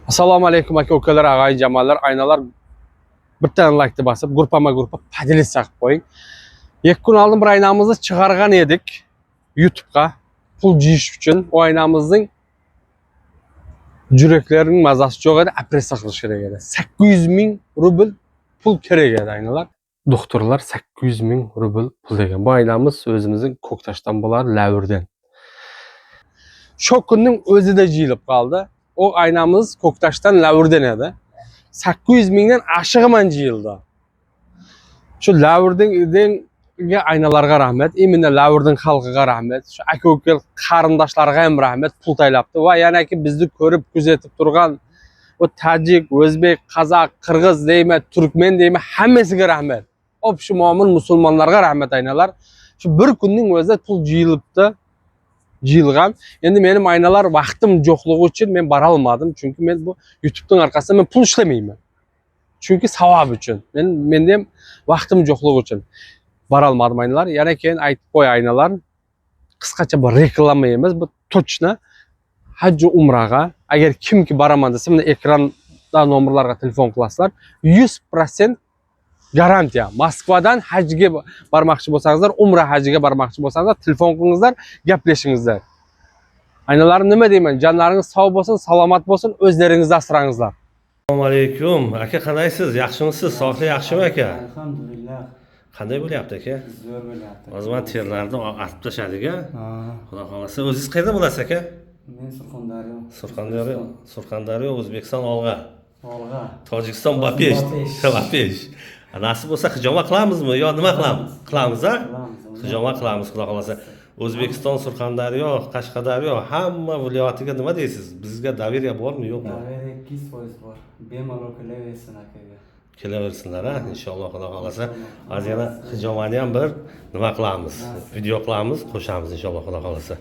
Assalomu alaykum aka-ukalar, ag'ay jamoalar, aynalar bir tane like basib, gruppa podelиться qilib qo'ying. 2 kun oldin bir aynamizni chiqargan edik YouTube'ga pul jiyish uchun. O aynamizning juraklarining mazasi yo'q edi, operatsiya qilish kerak edi. 800 ming rubl pul kerak edi aynalar. Doktorlar 800 ming rubl pul degan. Bu aynamiz o'zimizning Ko'ktoshdan bo'lar, Lavrdan. Shu kunning o'zida jiyilib qoldi. O aynamız Ko'ktoshdan Lavrdan edi. 800 mingdan aşığıman jiyildi. Şu Lavrdanga aynalarga rahmet, imенно Lavrdan xalqiga rahmet, şu aka-uka qarindoshlarga ham rahmet, pul taylabdi va yana ki bizni ko'rib kuzatib turgan o Tajik, O'zbek, Qozoq, Qirg'iz deymi, Turkmen deymi, hammasiga rahmet. Hop şu mo'min musulmonlarga rahmet aynalar. Şu bir kunning o'zida pul jiyilibdi. Jiyilgan. Endi mening aynalar vaqtim yo'qligi uchun men bora olmadim. Chunki men bu YouTube'ning orqasida men pul ishlamayman. Çünkü savab uchun. Menda ham vaqtim yo'qligi uchun bora olmadim aynalar. Yana keyin aytib qo'y aynalar. Qisqacha bir reklama emas, bu точно haj va umraga agar kimki boraman desa, mana ekranda nomerlarga telefon qilasizlar. 100% garantiya. Moskvadan hajga bormoqchi bo'lsangizlar, umra hajiga bormoqchi bo'lsangizlar, telefon qilingizlar, gaplashingizlar. Aynalar nima deyman? Jonlaringiz sog' bo'lsin, salomat bo'lsin, o'zlaringizni asrangizlar. Assalomu alaykum. Aka qanaysiz? Yaxshimisiz? Sog'lik yaxshimi aka? Alhamdulillah. Qanday bo'lyapti aka? Zo'r bo'lyapti. Hozir men terlarni artib tashladik-a. Xudo xolasa. O'zingiz qayerda bo'lasiz aka? Men Surxondaryo. Surxondaryo, O'zbekiston Olg'a. Olg'a. Tojikiston Bapesh. Bapesh. Nasib bo'lsa hijomat qilamizmi yo nima qilamiz? Qilamiz-a? Hijomat qilamiz xudo xolasa. O'zbekiston, Surxondaryo, Qashqadaryo hamma viloyatiga nima deysiz? Bizga davriya bormi, yo'qmi? Davriya 200% bor. Bemalol kelaversin akaga. Kelaversinlar, inshaalloh xudo xolasa. Hozir yana hijomatni ham bir nima qilamiz? Video qilamiz, qo'shamiz inshaalloh xudo xolasa.